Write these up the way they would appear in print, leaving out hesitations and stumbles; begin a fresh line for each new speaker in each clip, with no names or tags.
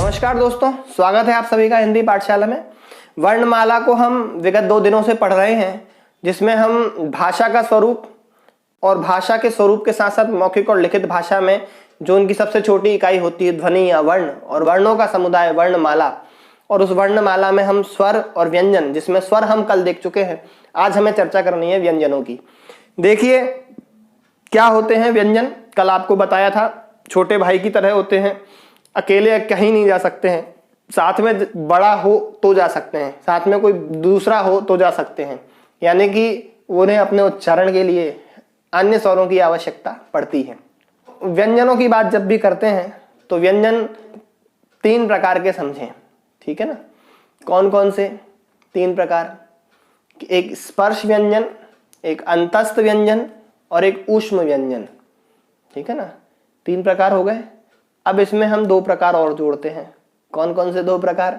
नमस्कार दोस्तों, स्वागत है आप सभी का हिंदी पाठशाला में। वर्णमाला को हम विगत 2 दिनों से पढ़ रहे हैं, जिसमें हम भाषा का स्वरूप और भाषा के स्वरूप के साथ साथ मौखिक और लिखित भाषा में जो उनकी सबसे छोटी इकाई होती है ध्वनि या वर्ण, और वर्णों का समुदाय वर्णमाला, और उस वर्णमाला में हम स्वर और व्यंजन, जिसमें स्वर हम कल देख चुके हैं, आज हमें चर्चा करनी है व्यंजनों की। देखिए क्या होते हैं व्यंजन। कल आपको बताया था छोटे भाई की तरह होते हैं, अकेले कहीं नहीं जा सकते हैं, साथ में बड़ा हो तो जा सकते हैं, साथ में कोई दूसरा हो तो जा सकते हैं, यानी कि उन्हें अपने उच्चारण के लिए अन्य स्वरों की आवश्यकता पड़ती है। व्यंजनों की बात जब भी करते हैं तो व्यंजन 3 प्रकार के समझें, ठीक है ना। कौन कौन से 3 प्रकार? एक स्पर्श व्यंजन, एक अंतस्थ व्यंजन और एक ऊष्म व्यंजन, ठीक है ना। 3 प्रकार हो गए। अब इसमें हम 2 प्रकार और जोड़ते हैं। कौन कौन से 2 प्रकार?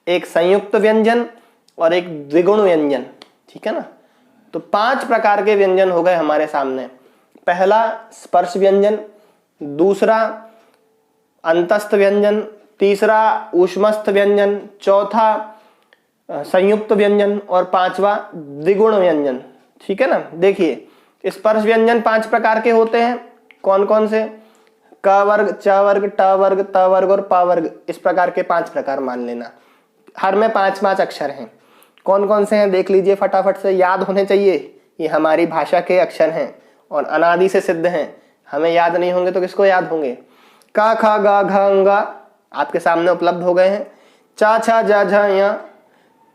एक संयुक्त व्यंजन और एक द्विगुण व्यंजन, ठीक है ना। तो 5 प्रकार के व्यंजन हो गए हमारे सामने। पहला स्पर्श व्यंजन, दूसरा अंतस्थ व्यंजन, तीसरा ऊष्मस्थ व्यंजन, चौथा संयुक्त व्यंजन और 5वां द्विगुण व्यंजन, ठीक है ना। देखिए स्पर्श व्यंजन 5 प्रकार के होते हैं। कौन कौन से? क वर्ग, च वर्ग, ट वर्ग, त वर्ग और प वर्ग, इस प्रकार के 5 प्रकार मान लेना। हर में 5-5 अक्षर हैं। कौन कौन से हैं देख लीजिए, फटाफट से याद होने चाहिए। ये हमारी भाषा के अक्षर हैं और अनादि से सिद्ध हैं। हमें याद नहीं होंगे तो किसको याद होंगे? क ख ग घ ङ आपके सामने उपलब्ध हो गए हैं। च छ ज झ ञ,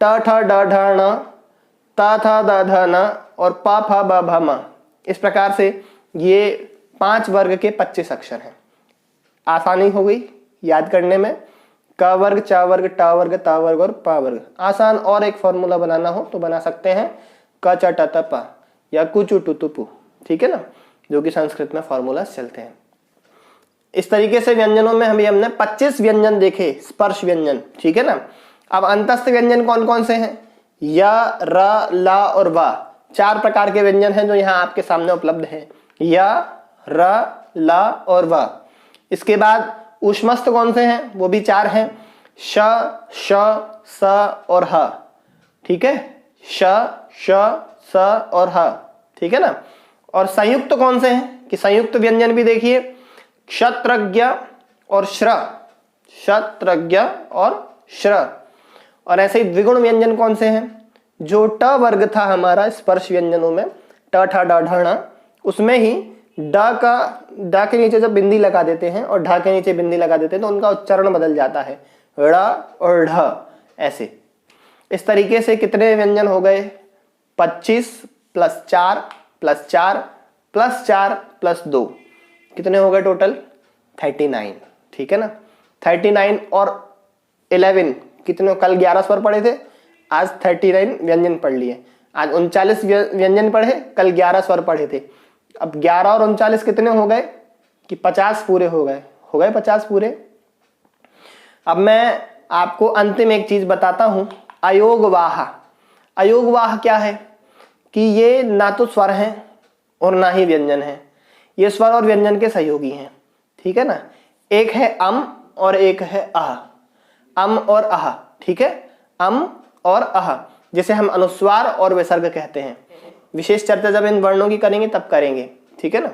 ट ठ ड ढ ण, त थ द ध न और प फ ब भ म। इस प्रकार से ये 5 वर्ग के 25 अक्षर हैं। आसानी हो गई याद करने में। क वर्ग, च वर्ग, ट वर्ग, त वर्ग और प वर्ग। आसान और एक फॉर्मूला बनाना हो तो बना सकते हैं क च ट त प या कु चु टु तु पु, ठीक है ना, जो कि संस्कृत में फॉर्मूला चलते हैं। इस तरीके से व्यंजनों में हमने 25 व्यंजन देखे, स्पर्श व्यंजन, ठीक है ना। अब अंतस्थ व्यंजन कौन कौन से हैं? य, र, ल और व। 4 प्रकार के व्यंजन हैं जो यहाँ आपके सामने उपलब्ध हैं। य, र, ल और व। इसके बाद ऊष्मस्थ कौन से हैं? वो भी 4 हैं। श, श, स और ह, ठीक है। श, श, स और ह, ठीक है ना। और संयुक्त कौन से हैं? कि संयुक्त व्यंजन भी देखिए, क्षत्रज्ञ और श्र, क्षत्रज्ञ और श्र। और ऐसे ही द्विगुण व्यंजन कौन से हैं? जो ट वर्ग था हमारा स्पर्श व्यंजनों में, ट ठ ड ढ ण, उसमें ही ड के नीचे जब बिंदी लगा देते हैं और ढ के नीचे बिंदी लगा देते हैं तो उनका उच्चारण बदल जाता है, ड़ और ढ। ऐसे इस तरीके से कितने व्यंजन हो गए? 25 + 4 + 4 + 4 + 2, कितने हो गए टोटल? 39, ठीक है ना। 39 और 11 कितने? कल 11 स्वर पढ़े थे, आज 39 व्यंजन पढ़ लिए। आज 39 व्यंजन पढ़े, कल 11 स्वर पढ़े थे। अब 11 और 39 कितने हो गए? कि 50 पूरे हो गए। 50 पूरे। अब मैं आपको अंतिम एक चीज बताता हूं, अयोगवाह। अयोगवाह क्या है? कि ये ना तो स्वर हैं और ना ही व्यंजन है, ये स्वर और व्यंजन के सहयोगी हैं, ठीक है ना। एक है अम और एक है अह, अम और अह, ठीक है। अम और अह, जिसे हम अनुस्वार और विसर्ग कहते हैं। विशेष चर्चा जब इन वर्णों की करेंगे तब करेंगे, ठीक है ना।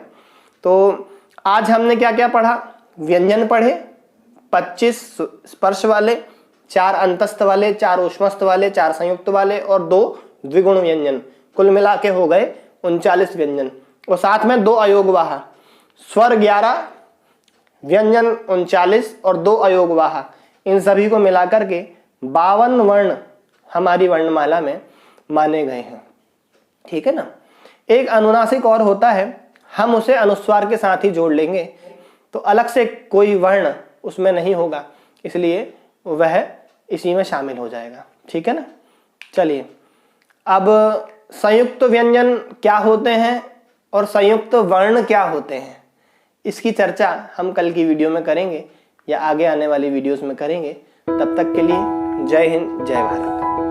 तो आज हमने क्या क्या पढ़ा? व्यंजन पढ़े 25 स्पर्श वाले, 4 अंतस्थ वाले, 4 ऊष्मस्थ वाले, 4 संयुक्त वाले और 2 द्विगुण व्यंजन। कुल मिला के हो गए 39 व्यंजन। और साथ में 2 अयोगवाह, स्वर 11, व्यंजन 39 और 2 अयोगवाह। इन सभी को मिलाकर के 52 वर्ण हमारी वर्णमाला में माने गए हैं, ठीक है ना। एक अनुनासिक और होता है, हम उसे अनुस्वार के साथ ही जोड़ लेंगे, तो अलग से कोई वर्ण उसमें नहीं होगा, इसलिए वह इसी में शामिल हो जाएगा, ठीक है ना। चलिए अब संयुक्त व्यंजन क्या होते हैं और संयुक्त वर्ण क्या होते हैं, इसकी चर्चा हम कल की वीडियो में करेंगे या आगे आने वाली वीडियोस में करेंगे। तब तक के लिए जय हिंद, जय भारत।